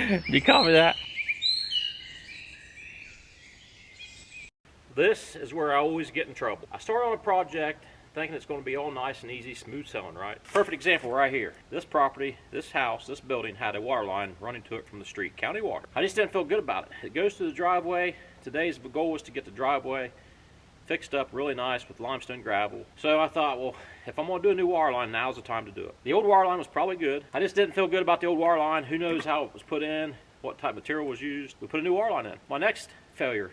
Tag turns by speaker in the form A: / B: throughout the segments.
A: You copy that? This is where I always get in trouble. I start on a project thinking it's going to be all nice and easy, smooth sailing, right? Perfect example right here. This property, this house, this building had a water line running to it from the street, county water. I just didn't feel good about it. It goes to the driveway. Today's goal was to get the driveway fixed up really nice with limestone gravel. So I thought, well, if I'm going to do a new water line, now's the time to do it. The old water line was probably good. I just didn't feel good about the old water line. Who knows how it was put in, what type of material was used. We put a new water line in. My next failure,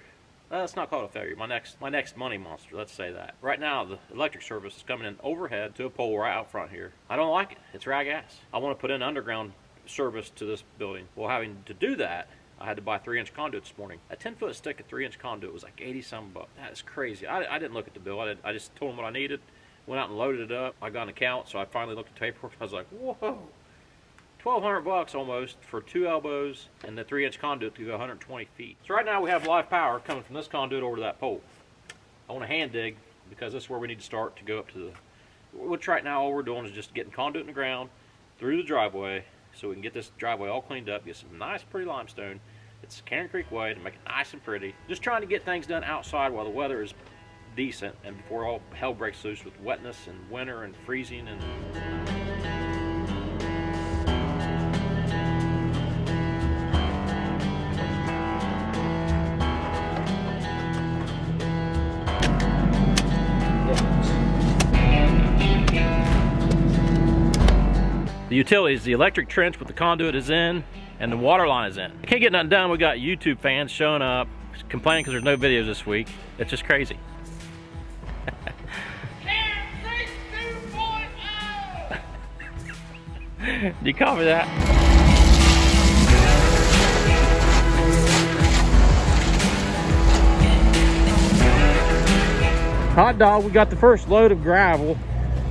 A: that's not called a failure. My next money monster, let's say that. Right now, the electric service is coming in overhead to a pole right out front here. I don't like it. It's rag ass. I want to put in underground service to this building. Well, having to do that, I had to buy 3-inch conduit this morning. A 10-foot stick of 3-inch conduit was like 80-some bucks. That is crazy. I didn't look at the bill. I just told them what I needed, went out and loaded it up. I got an account, so I finally looked at the paperwork. I was like, whoa. 1,200 bucks almost for 2 elbows and the 3-inch conduit to go 120 feet. So right now we have live power coming from this conduit over to that pole. I want to hand dig because this is where we need to start to go up to the, which right now all we're doing is just getting conduit in the ground through the driveway so we can get this driveway all cleaned up, get some nice pretty limestone. It's Cairn Creek way to make it nice and pretty. Just trying to get things done outside while the weather is decent and before all hell breaks loose with wetness and winter and freezing and the utilities, the electric trench with the conduit is in and the water line is in. I can't get nothing done. We got YouTube fans showing up complaining because there's no videos this week. It's just crazy. Do you copy that? Hot dog, we got the first load of gravel.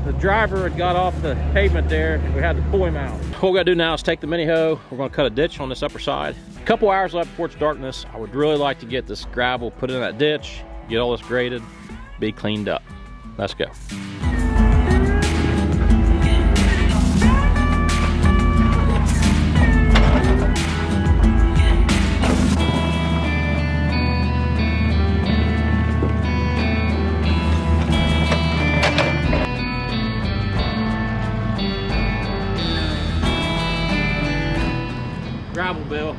A: The driver had got off the pavement there and we had to pull him out. What we gotta do now is take the mini hoe. We're gonna cut a ditch on this upper side. A couple hours left before it's darkness. I would really like to get this gravel put in that ditch, get all this graded, be cleaned up. Let's go. Gravel bill.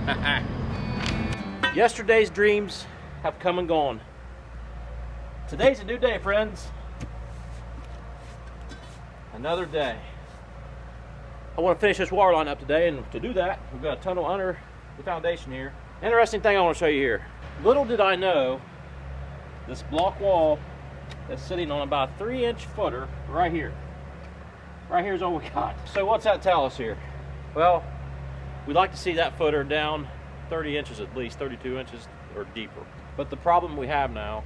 A: Yesterday's dreams have come and gone. Today's a new day, friends. Another day. I want to finish this water line up today, and to do that, we've got a tunnel under the foundation here. Interesting thing I want to show you here. Little did I know, this block wall is sitting on about a 3-inch footer right here. Right here is all we got. So what's that tell us here? Well, we'd like to see that footer down 30 inches at least, 32 inches or deeper. But the problem we have now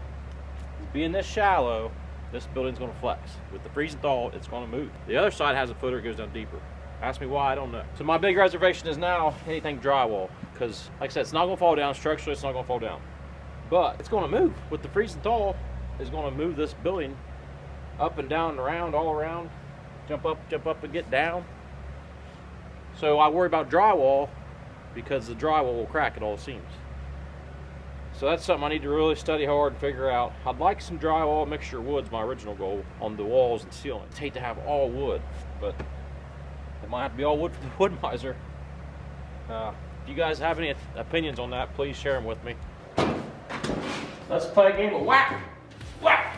A: is being this shallow, this building's going to flex. With the freeze and thaw, it's going to move. The other side has a footer that goes down deeper. Ask me why, I don't know. So my big reservation is now anything drywall, because like I said, it's not going to fall down structurally, it's not going to fall down. But it's going to move. With the freeze and thaw, it's going to move this building up and down and around, all around, jump up and get down. So I worry about drywall because the drywall will crack at all seams. So that's something I need to really study hard and figure out. I'd like some drywall, mixture of wood's my original goal on the walls and ceiling. I'd hate to have all wood, but it might have to be all wood for the wood miser. If you guys have any opinions on that, please share them with me. Let's play a game of whack! Whack!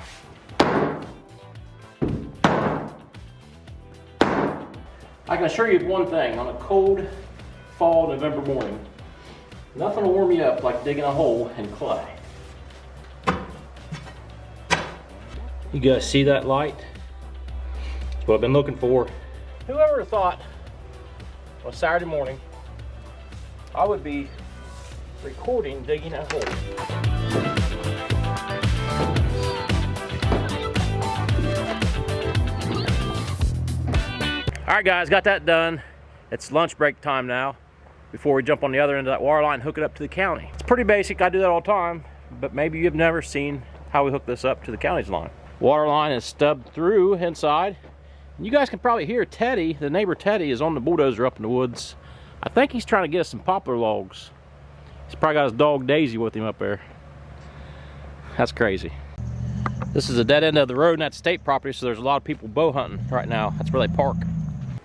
A: I can assure you of one thing, on a cold fall November morning, nothing will warm you up like digging a hole in clay. You guys see that light? That's what I've been looking for. Whoever thought on a Saturday morning I would be recording digging a hole. All right guys, got that done. It's lunch break time now before we jump on the other end of that water line and hook it up to the county. It's pretty basic, I do that all the time, but maybe you've never seen how we hook this up to the county's line. Water line is stubbed through inside. And you guys can probably hear Teddy, the neighbor Teddy, is on the bulldozer up in the woods I think he's trying to get us some poplar logs. He's probably got his dog Daisy with him up there. That's crazy. This is a dead end of the road, and that's state property, so there's a lot of people bow hunting right now. That's where they park.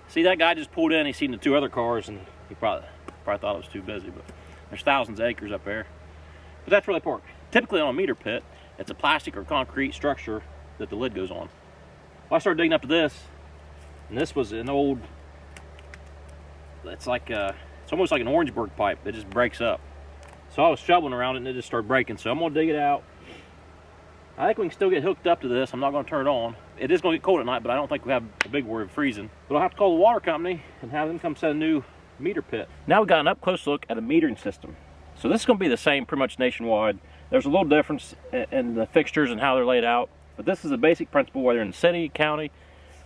A: See, that guy just pulled in, he's seen the 2 other cars, and he probably thought it was too busy, but there's thousands of acres up there. But that's where they park. Typically on a meter pit, it's a plastic or concrete structure that the lid goes on. Well, I started digging up to this, and this was an old, it's almost like an Orangeburg pipe. It just breaks up. So I was shoveling around it and it just started breaking. So I'm gonna dig it out. I think we can still get hooked up to this. I'm not gonna turn it on. It is gonna get cold at night, but I don't think we have a big worry of freezing. But I'll have to call the water company and have them come set a new meter pit. Now we've got an up close look at a metering system. So this is gonna be the same pretty much nationwide. There's a little difference in the fixtures and how they're laid out, but this is a basic principle whether in the city, county,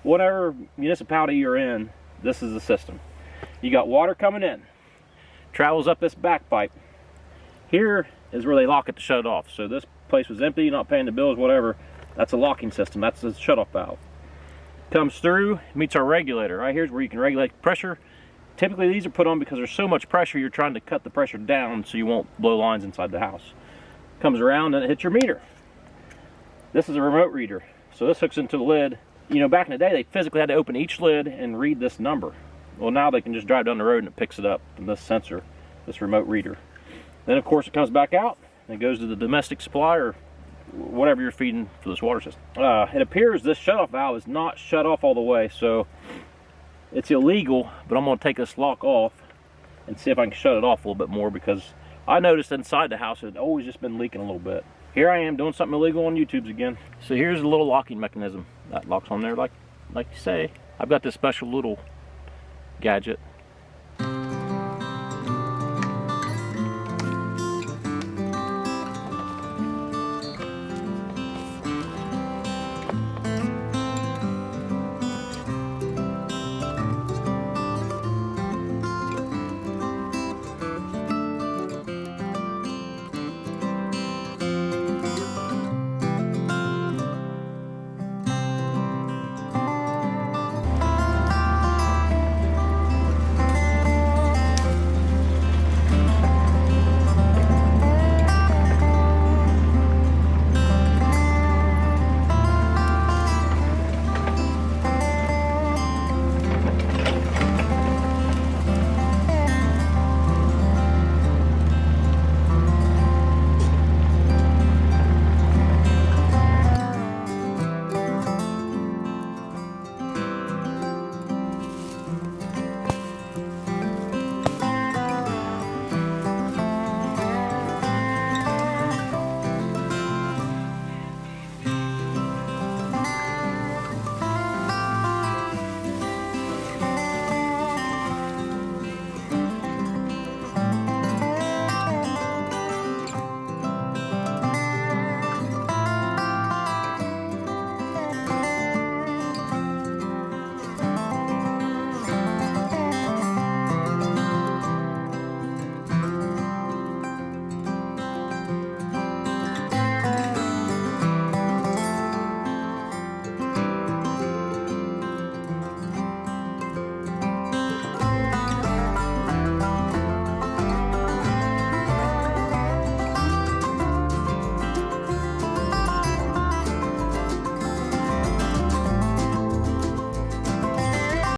A: whatever municipality you're in, this is the system. You got water coming in, travels up this back pipe. Here is where they lock it to shut it off. So this place was empty, not paying the bills, whatever. That's a locking system. That's the shut-off valve. Comes through, meets our regulator. Right here's where you can regulate pressure. Typically these are put on because there's so much pressure, you're trying to cut the pressure down so you won't blow lines inside the house. Comes around and it hits your meter. This is a remote reader. So this hooks into the lid. You know, back in the day, they physically had to open each lid and read this number. Well, now they can just drive down the road and it picks it up from this sensor, this remote reader. Then, of course, it comes back out and it goes to the domestic supply or whatever you're feeding for this water system. It appears this shutoff valve is not shut off all the way, so it's illegal, but I'm going to take this lock off and see if I can shut it off a little bit more, because I noticed inside the house it had always just been leaking a little bit. Here I am doing something illegal on YouTube's again. So here's a little locking mechanism that locks on there like you say. I've got this special little gadget